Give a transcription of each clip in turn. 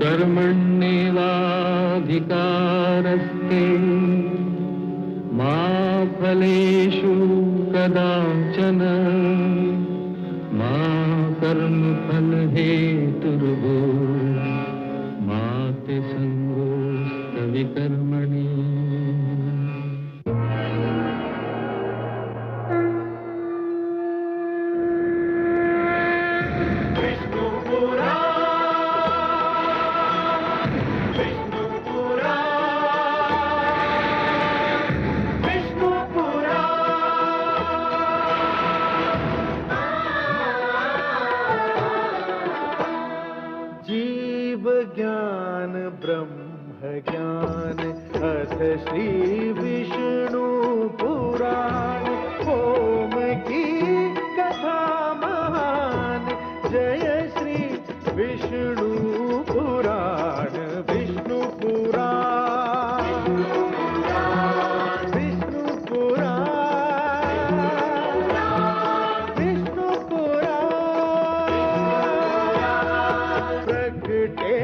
कर्मण्येवाधिकारस्ते मा फलेषु कदाचन मा कर्मफलहेतुर्भो मा ते संगोऽस्तविकर्मणि। ज्ञान ब्रह्म ज्ञान अथ श्री विष्णु पुराण ओम की कथा महान जय श्री विष्णु पुराण विष्णु पुराण विष्णु पुराण विष्णु पुराण प्रगटे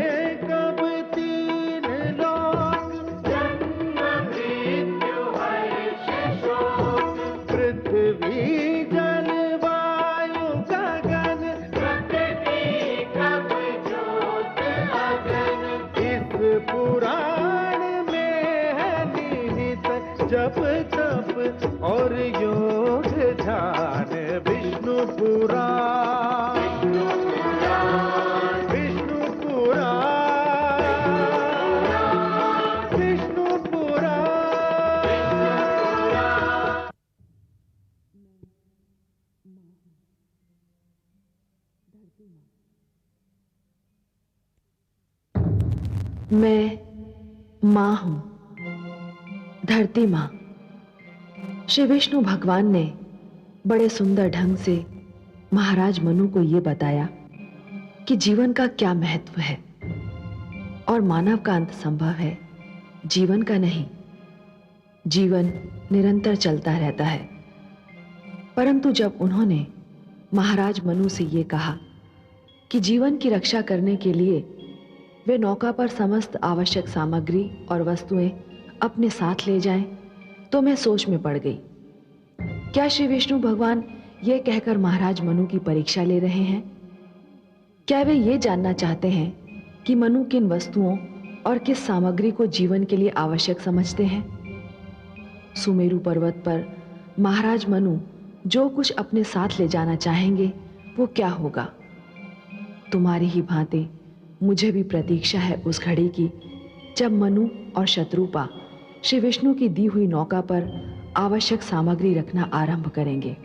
जप तप और योग ध्यान विष्णु पुराण विष्णु पुराण विष्णु पुराण। मैं माँ हूँ, धरती माँ। श्री विष्णु भगवान ने बड़े सुंदर ढंग से महाराज मनु को यह बताया कि जीवन का क्या महत्व है और मानव का अंत संभव है, जीवन का नहीं। जीवन निरंतर चलता रहता है। परंतु जब उन्होंने महाराज मनु से यह कहा कि जीवन की रक्षा करने के लिए वे नौका पर समस्त आवश्यक सामग्री और वस्तुएं अपने साथ ले जाएं, तो मैं सोच में पड़ गई। क्या श्री विष्णु भगवान ये कहकर महाराज मनु की परीक्षा ले रहे हैं? क्या वे ये जानना चाहते हैं कि मनु किन वस्तुओं और किस सामग्री को जीवन के लिए आवश्यक समझते हैं? सुमेरु पर्वत पर महाराज मनु जो कुछ अपने साथ ले जाना चाहेंगे वो क्या होगा? तुम्हारी ही भांति मुझे भी प्रतीक्षा है उस घड़ी की जब मनु और शत्रुपा श्री विष्णु की दी हुई नौका पर आवश्यक सामग्री रखना आरंभ करेंगे।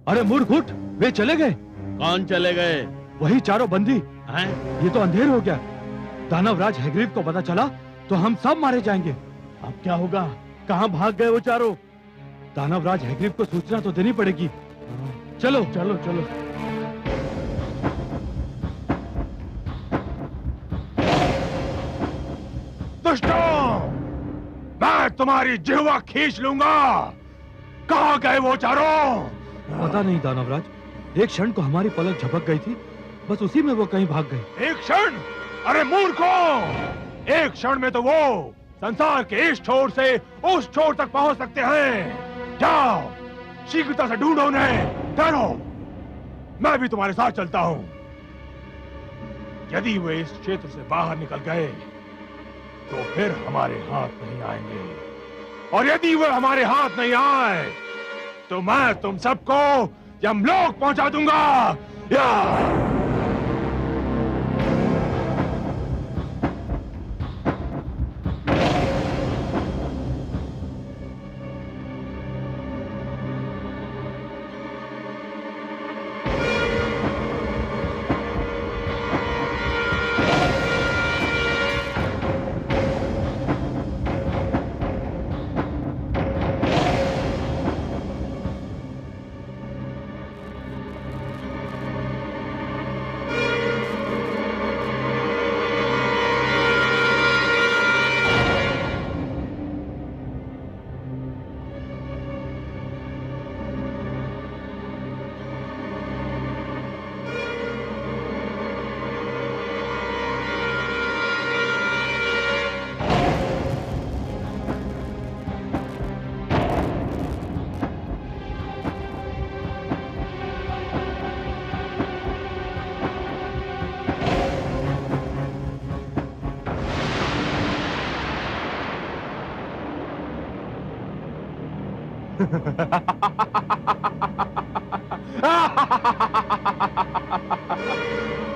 अरे मूर्ख उठ, वे चले गए। कौन चले गए? वही चारों बंदी। हैं? ये तो अंधेर हो गया। दानवराज हैग्रीव को पता चला तो हम सब मारे जाएंगे। अब क्या होगा? कहाँ भाग गए वो चारों? दानवराज हैग्रीव को सूचना तो देनी पड़ेगी। चलो चलो चलो। दुष्टों, मैं तुम्हारी जिह्वा खींच लूंगा। कहाँ गए वो चारों? पता नहीं दानवराज, एक क्षण को हमारी पलक झपक गई थी, बस उसी में वो कहीं भाग गए। एक क्षण? अरे मूर्खों, एक क्षण में तो वो संसार के इस छोर से उस छोर तक पहुंच सकते हैं। जाओ, शीघ्रता से ढूंढो उन्हें। ठहरो, मैं भी तुम्हारे साथ चलता हूं। यदि वे इस क्षेत्र से बाहर निकल गए तो फिर हमारे हाथ नहीं आएंगे, और यदि वे हमारे हाथ नहीं आए तो मैं तुम सबको यमलोक पहुंचा दूंगा। या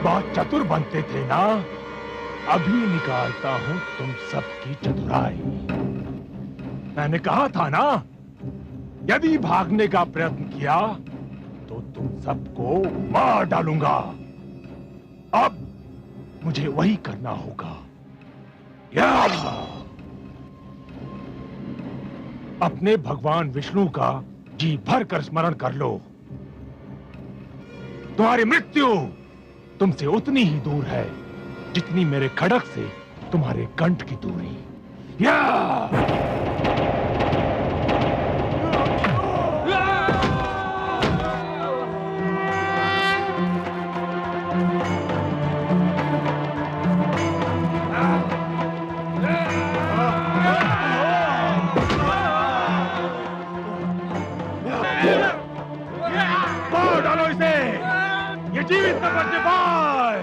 बहुत चतुर बनते थे ना। अभी निकालता हूं तुम सबकी चतुराई। मैंने कहा था ना, यदि भागने का प्रयत्न किया तो तुम सबको मार डालूंगा। अब मुझे वही करना होगा। या अपने भगवान विष्णु का जी भर कर स्मरण कर लो। तुम्हारी मृत्यु तुमसे उतनी ही दूर है जितनी मेरे खड़क से तुम्हारे कंठ की दूरी। या मार डालो इसे, ये जीवित न बचने पाए।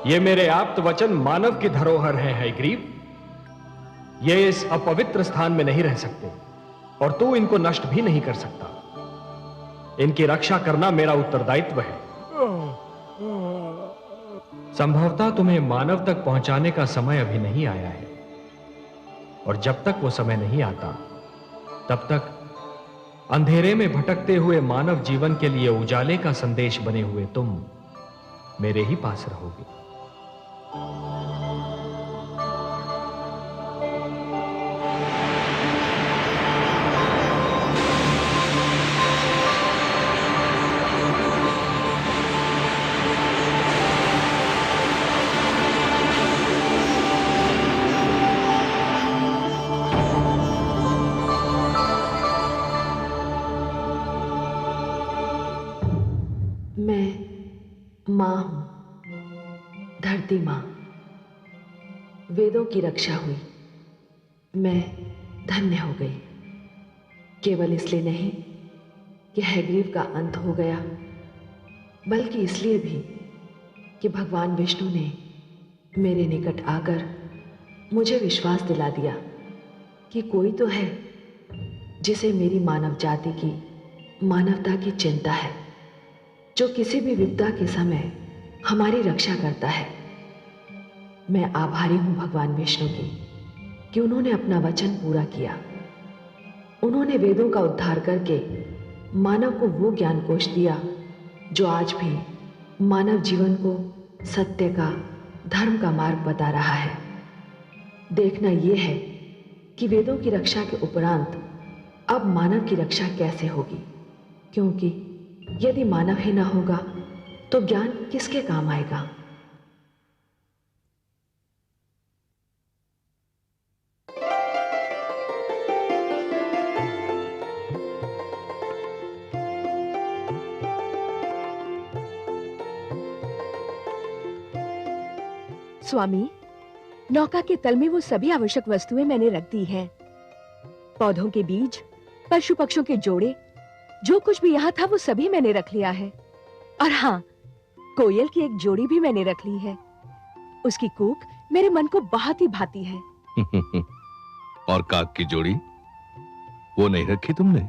ये मेरे आप्त वचन मानव की धरोहर हैं हयग्रीव। ये इस अपवित्र स्थान में नहीं रह सकते और तू इनको नष्ट भी नहीं कर सकता। इनकी रक्षा करना मेरा उत्तरदायित्व है। संभवतः तुम्हें मानव तक पहुंचाने का समय अभी नहीं आया है, और जब तक वो समय नहीं आता तब तक अंधेरे में भटकते हुए मानव जीवन के लिए उजाले का संदेश बने हुए तुम मेरे ही पास रहोगे। मां हूं, धरती मां। वेदों की रक्षा हुई, मैं धन्य हो गई। केवल इसलिए नहीं कि हयग्रीव का अंत हो गया, बल्कि इसलिए भी कि भगवान विष्णु ने मेरे निकट आकर मुझे विश्वास दिला दिया कि कोई तो है जिसे मेरी मानव जाति की, मानवता की चिंता है, जो किसी भी विपदा के समय हमारी रक्षा करता है। मैं आभारी हूं भगवान विष्णु की कि उन्होंने अपना वचन पूरा किया। उन्होंने वेदों का उद्धार करके मानव को वो ज्ञान कोश दिया जो आज भी मानव जीवन को सत्य का, धर्म का मार्ग बता रहा है। देखना यह है कि वेदों की रक्षा के उपरांत अब मानव की रक्षा कैसे होगी, क्योंकि यदि मानव ही ना होगा तो ज्ञान किसके काम आएगा। स्वामी, नौका के तल में वो सभी आवश्यक वस्तुएं मैंने रख दी हैं। पौधों के बीज, पशु पक्षियों के जोड़े, जो कुछ भी यहाँ था वो सभी मैंने रख लिया है। और हाँ, कोयल की एक जोड़ी भी मैंने रख ली है। उसकी कूक मेरे मन को बहुत ही भाती है। और काग की जोड़ी वो नहीं रखी तुमने?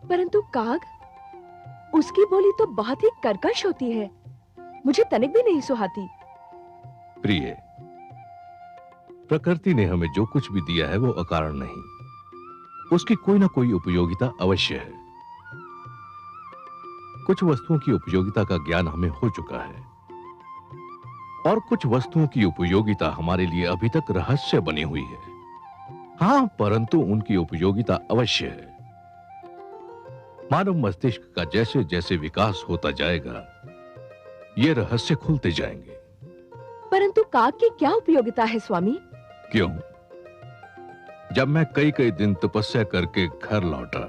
परंतु काग, उसकी बोली तो बहुत ही कर्कश होती है, मुझे तनिक भी नहीं सुहाती। प्रिय, प्रकृति ने हमें जो कुछ भी दिया है वो अकारण नहीं, उसकी कोई ना कोई उपयोगिता अवश्य है। कुछ वस्तुओं की उपयोगिता का ज्ञान हमें हो चुका है और कुछ वस्तुओं की उपयोगिता हमारे लिए अभी तक रहस्य बनी हुई है। हां, परंतु उनकी उपयोगिता अवश्य है। मानव मस्तिष्क का जैसे जैसे विकास होता जाएगा, ये रहस्य खुलते जाएंगे। परंतु काग की क्या उपयोगिता है स्वामी? क्यों? जब मैं कई कई दिन तपस्या करके घर लौटा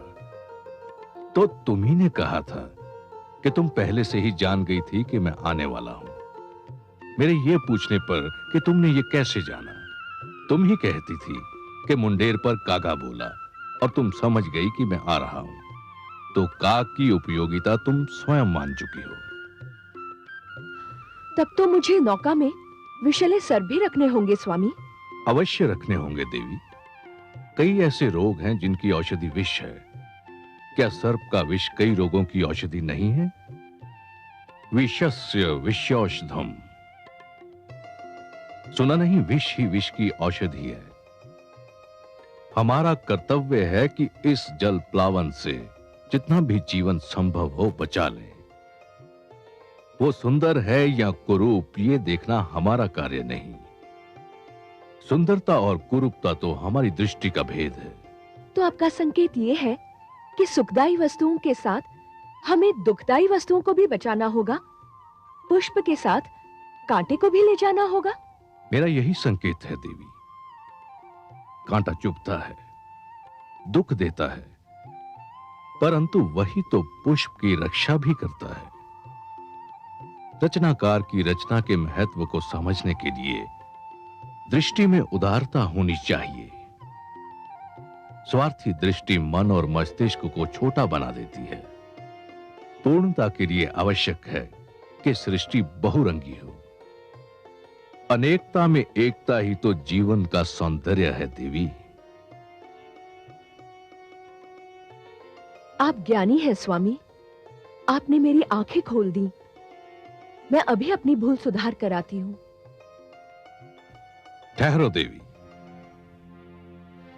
तो तुम्ही ने कहा था कि तुम पहले से ही जान गई थी कि मैं आने वाला हूं। मेरे ये पूछने पर कि तुमने ये कैसे जाना, तुम ही कहती थी कि मुंडेर पर कागा बोला और तुम समझ गई कि मैं आ रहा हूं। तो काग की उपयोगिता तुम स्वयं मान चुकी हो। तब तो मुझे नौका में विषैले सर्प भी रखने होंगे स्वामी। अवश्य रखने होंगे देवी। कई ऐसे रोग हैं जिनकी औषधि विष है। क्या सर्प का विष कई रोगों की औषधि नहीं है? विषस्य विषौषधम। सुना नहीं? विष ही विष की औषधि है। हमारा कर्तव्य है कि इस जल प्लावन से जितना भी जीवन संभव हो बचा लें। वो सुंदर है या कुरूप, ये देखना हमारा कार्य नहीं। सुंदरता और कुरूपता तो हमारी दृष्टि का भेद है। तो आपका संकेत ये है कि सुखदायी वस्तुओं के साथ हमें दुखदायी वस्तुओं को भी बचाना होगा, पुष्प के साथ कांटे को भी ले जाना होगा। मेरा यही संकेत है देवी। कांटा चुभता है, दुख देता है, परंतु वही तो पुष्प की रक्षा भी करता है। रचनाकार की रचना के महत्व को समझने के लिए दृष्टि में उदारता होनी चाहिए। स्वार्थी दृष्टि मन और मस्तिष्क को छोटा बना देती है। पूर्णता के लिए आवश्यक है कि सृष्टि बहुरंगी हो, अनेकता में एकता ही तो जीवन का सौंदर्य है देवी। आप ज्ञानी हैं स्वामी। आपने मेरी आंखें खोल दी। मैं अभी अपनी भूल सुधार कर आती हूं। ठहरो देवी,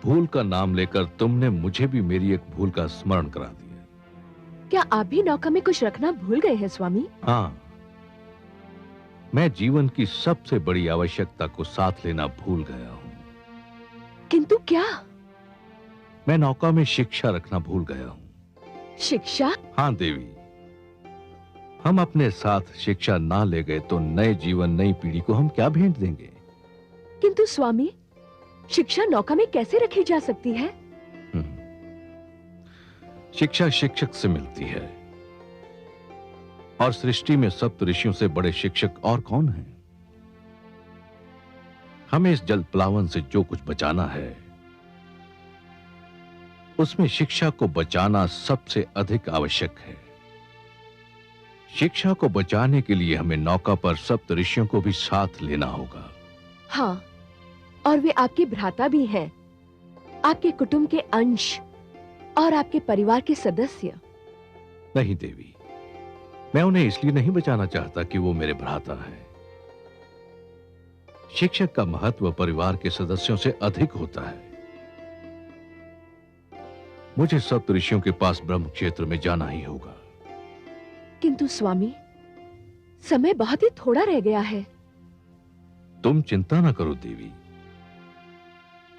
भूल का नाम लेकर तुमने मुझे भी मेरी एक भूल का स्मरण करा दिया। क्या आप भी नौका में कुछ रखना भूल गए हैं स्वामी? हाँ, मैं जीवन की सबसे बड़ी आवश्यकता को साथ लेना भूल गया हूं। किंतु क्या? मैं नौका में शिक्षा रखना भूल गया हूं। शिक्षा? हाँ देवी, हम अपने साथ शिक्षा ना ले गए तो नए जीवन, नई पीढ़ी को हम क्या भेंट देंगे? किंतु स्वामी, शिक्षा नौका में कैसे रखी जा सकती है? शिक्षा शिक्षक से मिलती है, और सृष्टि में सप्त ऋषियों से बड़े शिक्षक और कौन हैं? हमें इस जल प्लावन से जो कुछ बचाना है, उसमें शिक्षा को बचाना सबसे अधिक आवश्यक है। शिक्षा को बचाने के लिए हमें नौका पर सप्त ऋषियों को भी साथ लेना होगा। हाँ, और वे आपके भ्राता भी हैं, आपके कुटुंब के अंश और आपके परिवार के सदस्य। नहीं देवी, मैं उन्हें इसलिए नहीं बचाना चाहता कि वो मेरे भ्राता हैं। शिक्षक का महत्व परिवार के सदस्यों से अधिक होता है। मुझे सप्त ऋषियों के पास ब्रह्म क्षेत्र में जाना ही होगा। किंतु स्वामी, समय बहुत ही थोड़ा रह गया है। तुम चिंता न करो देवी,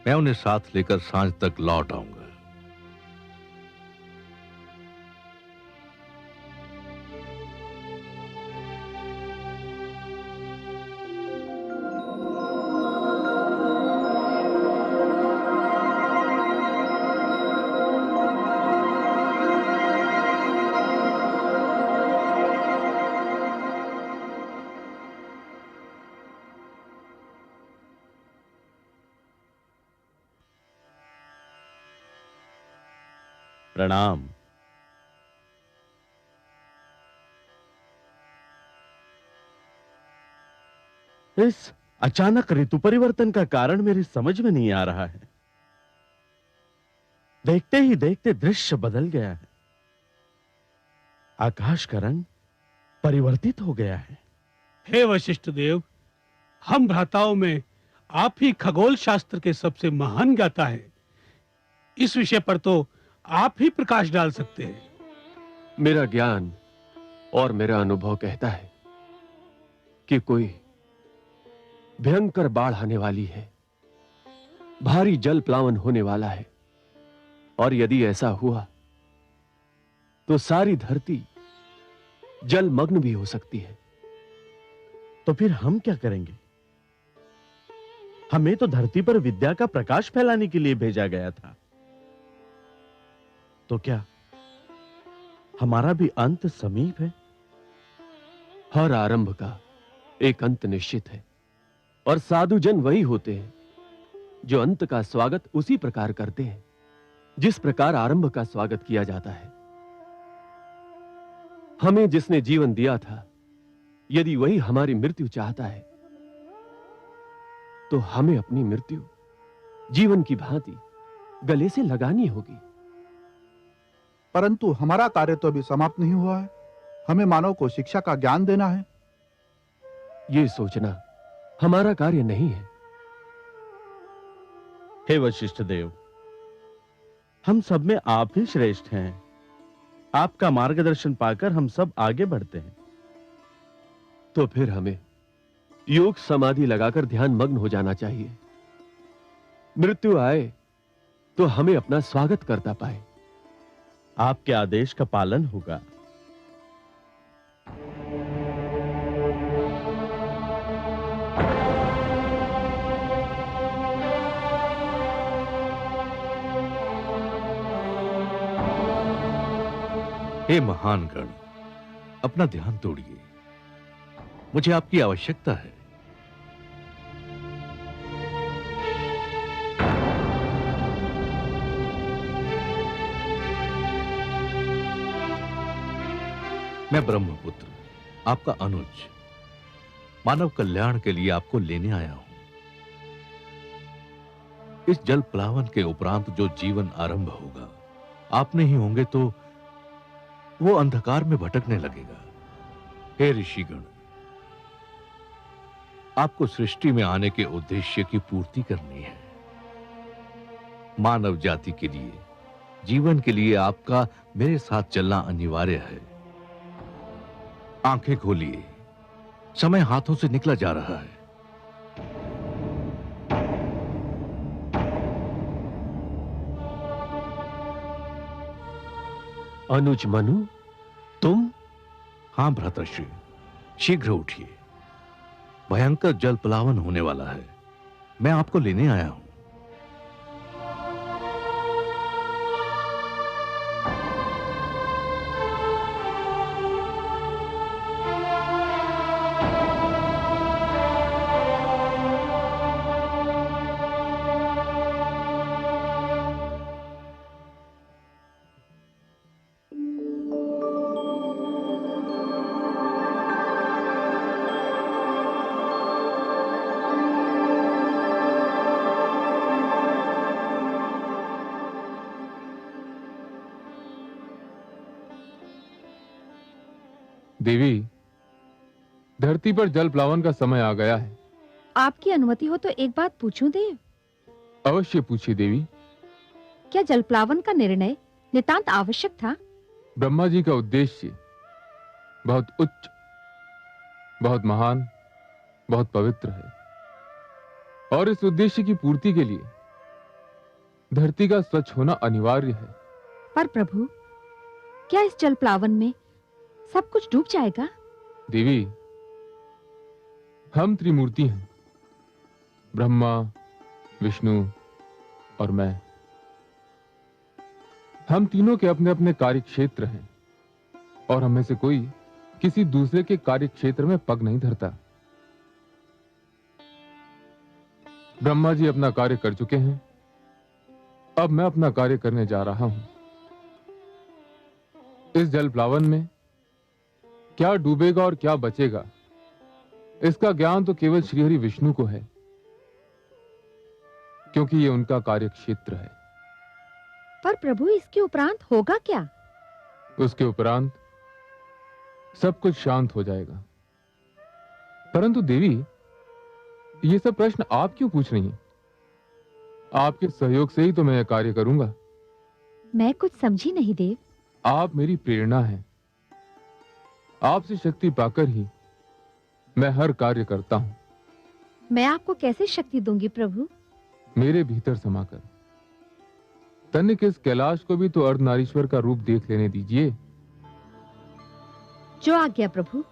मैं उन्हें साथ लेकर सांझ तक लौट आऊंगा। प्रणाम। इस अचानक ऋतु परिवर्तन का कारण मेरी समझ में नहीं आ रहा है। देखते ही देखते दृश्य बदल गया है। आकाश का रंग परिवर्तित हो गया है। हे वशिष्ठ देव, हम भ्राताओं में आप ही खगोल शास्त्र के सबसे महान ज्ञाता है। इस विषय पर तो आप ही प्रकाश डाल सकते हैं। मेरा ज्ञान और मेरा अनुभव कहता है कि कोई भयंकर बाढ़ आने वाली है, भारी जल प्लावन होने वाला है, और यदि ऐसा हुआ तो सारी धरती जलमग्न भी हो सकती है। तो फिर हम क्या करेंगे? हमें तो धरती पर विद्या का प्रकाश फैलाने के लिए भेजा गया था। तो क्या हमारा भी अंत समीप है? हर आरंभ का एक अंत निश्चित है, और साधु जन वही होते हैं जो अंत का स्वागत उसी प्रकार करते हैं जिस प्रकार आरंभ का स्वागत किया जाता है। हमें जिसने जीवन दिया था, यदि वही हमारी मृत्यु चाहता है, तो हमें अपनी मृत्यु जीवन की भांति गले से लगानी होगी। परंतु हमारा कार्य तो अभी समाप्त नहीं हुआ है। हमें मानव को शिक्षा का ज्ञान देना है। यह सोचना हमारा कार्य नहीं है। हे वशिष्ठ देव, हम सब में आप ही श्रेष्ठ हैं। आपका मार्गदर्शन पाकर हम सब आगे बढ़ते हैं। तो फिर हमें योग समाधि लगाकर ध्यान मग्न हो जाना चाहिए। मृत्यु आए तो हमें अपना स्वागत करता पाए। आपके आदेश का पालन होगा। हे महान गण, अपना ध्यान तोड़िए, मुझे आपकी आवश्यकता है। मैं ब्रह्मपुत्र, आपका अनुज, मानव कल्याण के लिए आपको लेने आया हूं। इस जल प्लावन के उपरांत जो जीवन आरंभ होगा, आप नहीं होंगे तो वो अंधकार में भटकने लगेगा। हे ऋषिगण, आपको सृष्टि में आने के उद्देश्य की पूर्ति करनी है। मानव जाति के लिए, जीवन के लिए आपका मेरे साथ चलना अनिवार्य है। आंखें खोलिए, समय हाथों से निकला जा रहा है। अनुज मनु, तुम? हां भ्रातृश्री, शीघ्र उठिए। भयंकर जल प्लावन होने वाला है। मैं आपको लेने आया हूं। देवी, धरती पर जल प्लावन का समय आ गया है। आपकी अनुमति हो तो एक बात पूछूं देव? अवश्य पूछिए देवी। क्या जल प्लावन का निर्णय नितांत आवश्यक था? ब्रह्मा जी का उद्देश्य बहुत उच्च, बहुत महान, बहुत पवित्र है, और इस उद्देश्य की पूर्ति के लिए धरती का स्वच्छ होना अनिवार्य है। पर प्रभु, क्या इस जल प्लावन में सब कुछ डूब जाएगा? देवी, हम त्रिमूर्ति हैं, ब्रह्मा, विष्णु और मैं। हम तीनों के अपने अपने कार्य क्षेत्र हैं, और हमें से कोई किसी दूसरे के कार्य क्षेत्र में पग नहीं धरता। ब्रह्मा जी अपना कार्य कर चुके हैं, अब मैं अपना कार्य करने जा रहा हूं। इस जल प्लावन में क्या डूबेगा और क्या बचेगा, इसका ज्ञान तो केवल श्रीहरि विष्णु को है, क्योंकि ये उनका कार्य क्षेत्र है। पर प्रभु, इसके उपरांत होगा क्या? उसके उपरांत सब कुछ शांत हो जाएगा। परंतु देवी, ये सब प्रश्न आप क्यों पूछ रही हैं? आपके सहयोग से ही तो मैं यह कार्य करूंगा। मैं कुछ समझी नहीं देव। आप मेरी प्रेरणा हैं। आपसे शक्ति पाकर ही मैं हर कार्य करता हूं। मैं आपको कैसे शक्ति दूंगी प्रभु? मेरे भीतर समाकर। तनिक इस कैलाश को भी तो अर्धनारीश्वर का रूप देख लेने दीजिए। जो आज्ञा प्रभु।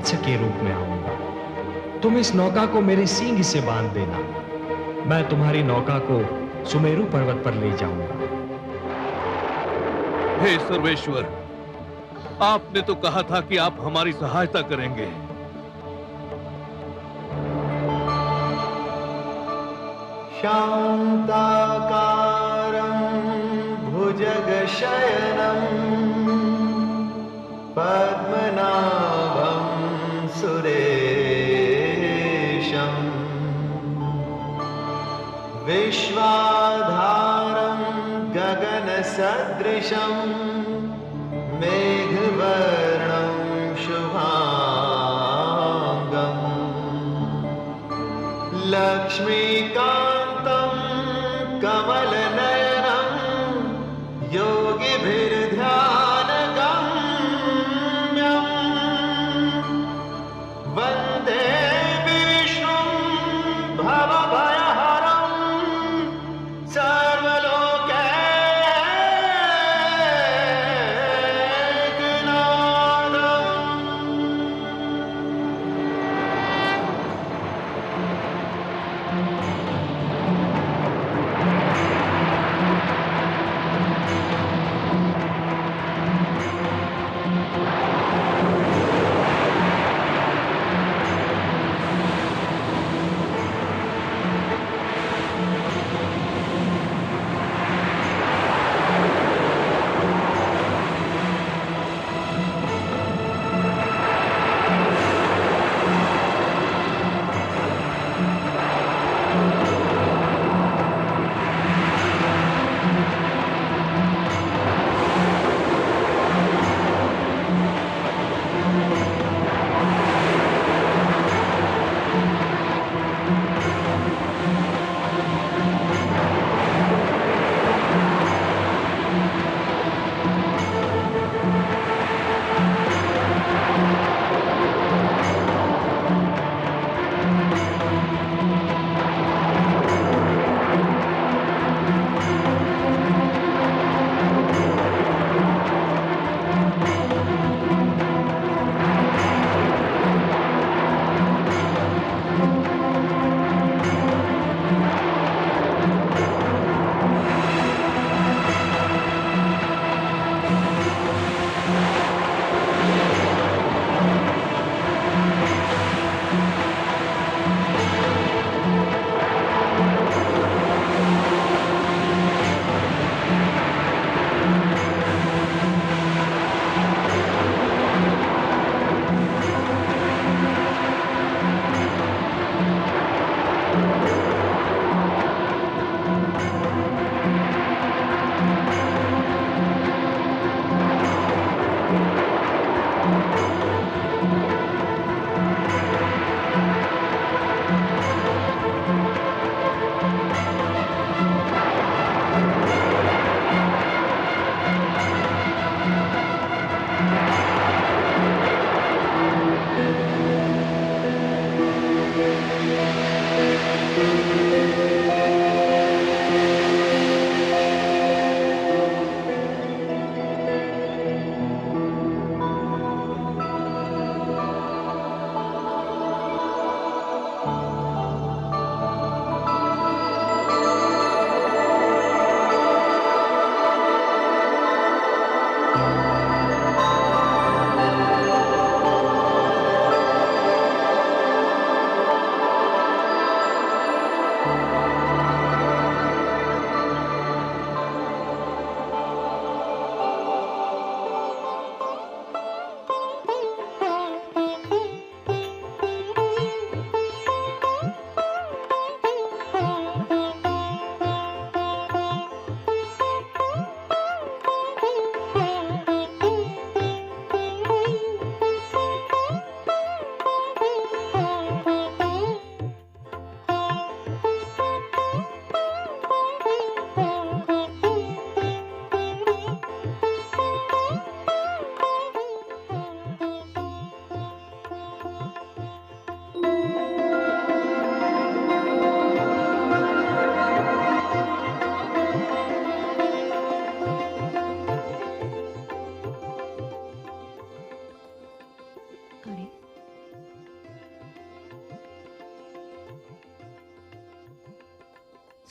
मत्स्य के रूप में आऊंगा। तुम इस नौका को मेरे सींग से बांध देना। मैं तुम्हारी नौका को सुमेरु पर्वत पर ले जाऊंगा। हे सर्वेश्वर, आपने तो कहा था कि आप हमारी सहायता करेंगे। शान्ताकारं भुजगशयनं पद्मनाभं सुरेशं विश्वाधारं गगनसदृशं मेघवर्णं शुभांगं लक्ष्मीकान्तं कमलनयनं योगिभिर्ध्यानगम्यं वन्दे विष्णुं भवभयहरं सर्वलोकैकनाथम्।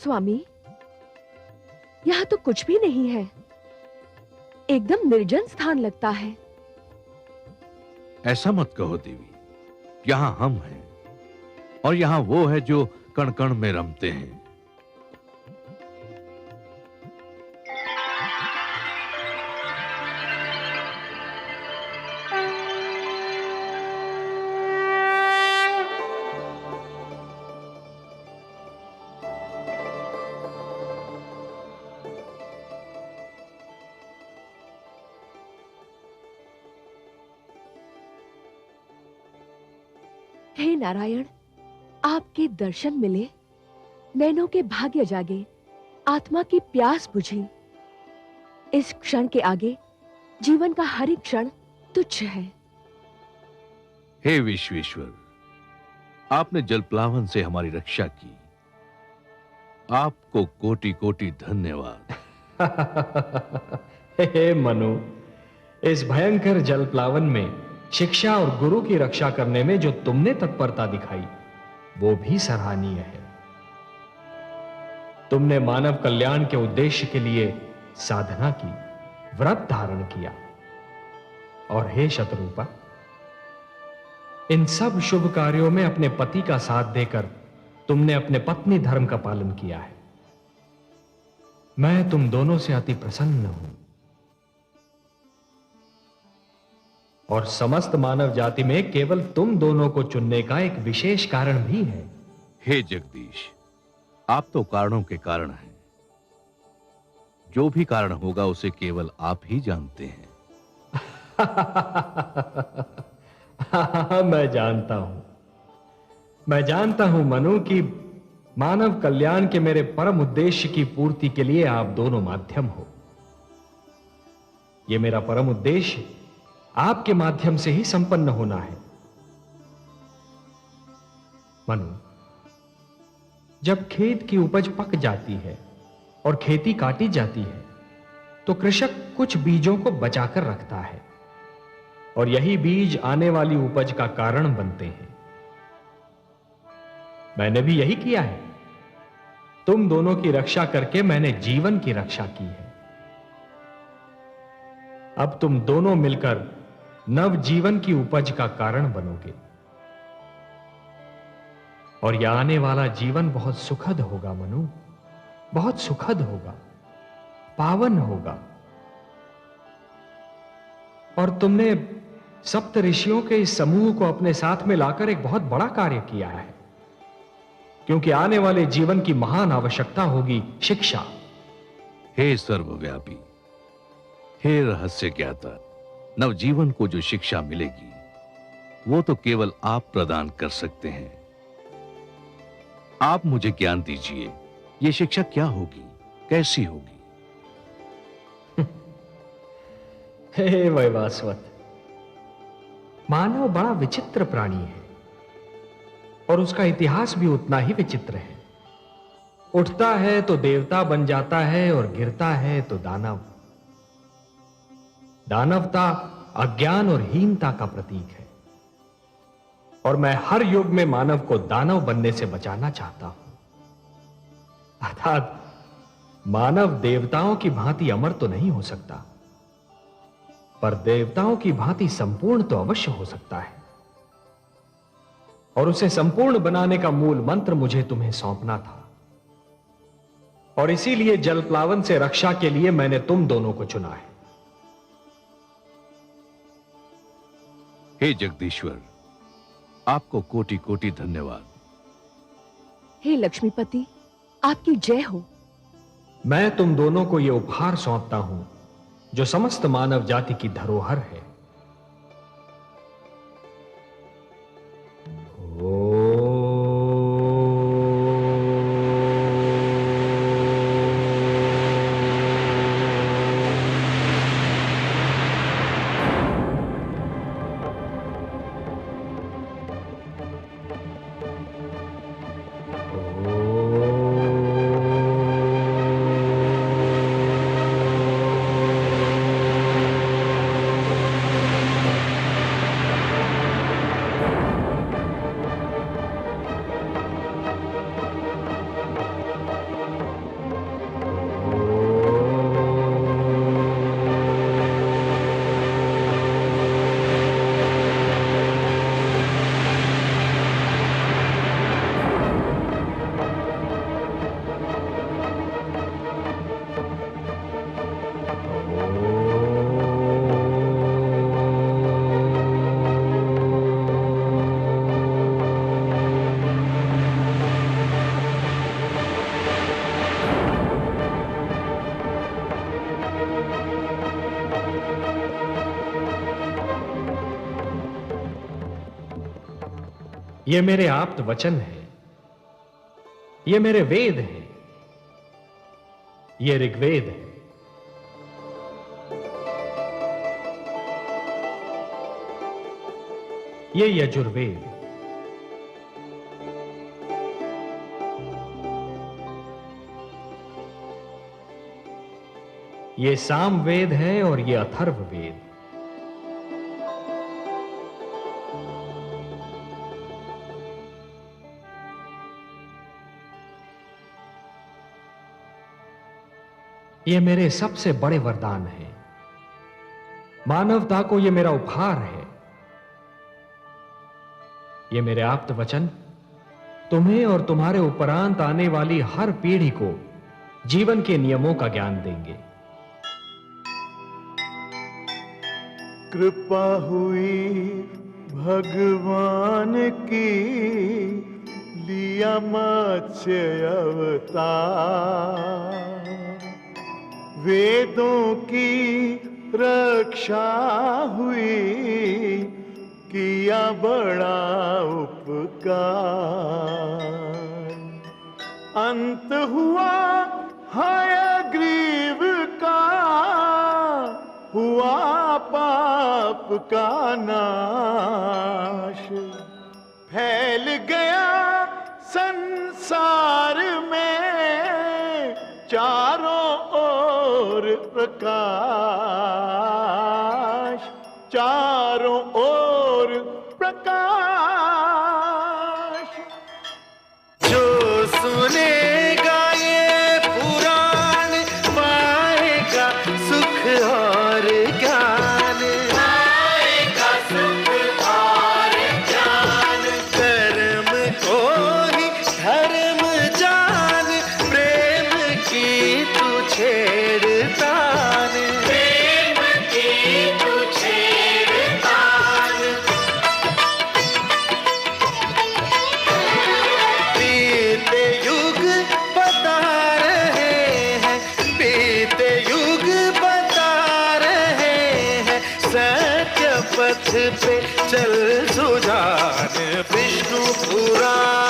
स्वामी, यहाँ तो कुछ भी नहीं है, एकदम निर्जन स्थान लगता है। ऐसा मत कहो देवी, यहाँ हम हैं और यहाँ वो है जो कण कण में रमते हैं। हे नारायण, आपके दर्शन मिले, नैनों के भाग्य जागे, आत्मा की प्यास बुझी। इस क्षण के आगे जीवन का हर एक क्षण तुच्छ है। हे विश्वेश्वर, आपने जलप्लावन से हमारी रक्षा की, आपको कोटि कोटि धन्यवाद। हे मनु, इस भयंकर जलप्लावन में शिक्षा और गुरु की रक्षा करने में जो तुमने तत्परता दिखाई, वो भी सराहनीय है। तुमने मानव कल्याण के उद्देश्य के लिए साधना की, व्रत धारण किया। और हे शतरूपा, इन सब शुभ कार्यों में अपने पति का साथ देकर तुमने अपने पत्नी धर्म का पालन किया है। मैं तुम दोनों से अति प्रसन्न हूं और समस्त मानव जाति में केवल तुम दोनों को चुनने का एक विशेष कारण भी है। हे जगदीश, आप तो कारणों के कारण हैं। जो भी कारण होगा उसे केवल आप ही जानते हैं। मैं जानता हूं मनु कि मानव कल्याण के मेरे परम उद्देश्य की पूर्ति के लिए आप दोनों माध्यम हो। यह मेरा परम उद्देश्य आपके माध्यम से ही संपन्न होना है। मनु, जब खेत की उपज पक जाती है और खेती काटी जाती है, तो कृषक कुछ बीजों को बचाकर रखता है और यही बीज आने वाली उपज का कारण बनते हैं। मैंने भी यही किया है। तुम दोनों की रक्षा करके मैंने जीवन की रक्षा की है। अब तुम दोनों मिलकर नव जीवन की उपज का कारण बनोगे और यह आने वाला जीवन बहुत सुखद होगा मनु, बहुत सुखद होगा, पावन होगा। और तुमने सप्त ऋषियों के इस समूह को अपने साथ में लाकर एक बहुत बड़ा कार्य किया है, क्योंकि आने वाले जीवन की महान आवश्यकता होगी शिक्षा। हे सर्वव्यापी, हे रहस्य ज्ञाता, नवजीवन को जो शिक्षा मिलेगी वो तो केवल आप प्रदान कर सकते हैं। आप मुझे ज्ञान दीजिए, ये शिक्षा क्या होगी, कैसी होगी? हे वैवास्वत, मानव बड़ा विचित्र प्राणी है और उसका इतिहास भी उतना ही विचित्र है। उठता है तो देवता बन जाता है और गिरता है तो दानव। दानवता अज्ञान और हीनता का प्रतीक है और मैं हर युग में मानव को दानव बनने से बचाना चाहता हूं। अर्थात मानव देवताओं की भांति अमर तो नहीं हो सकता, पर देवताओं की भांति संपूर्ण तो अवश्य हो सकता है। और उसे संपूर्ण बनाने का मूल मंत्र मुझे तुम्हें सौंपना था और इसीलिए जलप्लावन से रक्षा के लिए मैंने तुम दोनों को चुना है। हे जगदीश्वर, आपको कोटि कोटि धन्यवाद। हे लक्ष्मीपति, आपकी जय हो। मैं तुम दोनों को यह उपहार सौंपता हूं जो समस्त मानव जाति की धरोहर है। ये मेरे आप्त वचन है, ये मेरे वेद हैं, ये ऋग्वेद है। ये यजुर्वेद, ये सामवेद है और ये अथर्ववेद। ये मेरे सबसे बड़े वरदान हैं। मानवता को ये मेरा उपहार है। ये मेरे आप्त वचन तुम्हें और तुम्हारे उपरांत आने वाली हर पीढ़ी को जीवन के नियमों का ज्ञान देंगे। कृपा हुई भगवान की, लिया मत्स्य अवतार, वेदों की रक्षा हुई, किया बड़ा उपकार। अंत हुआ हयग्रीव का, हुआ पाप का नाश, फैल गया संसार में चारों ओर प्रकाश, चारों ओर प्रकाश। जो सुनेगा ये पुराण पाएगा सुख और ज्ञान, पाएगा सुख और ज्ञान। कर्म को ही धर्म जान, प्रेम की तू छेड़तान, प्रेम की तू छेड़तान। बीते युग बता रहे हैं, बीते युग बता रहे हैं, सत्य पथ पे चल सुजान। विष्णु पुराण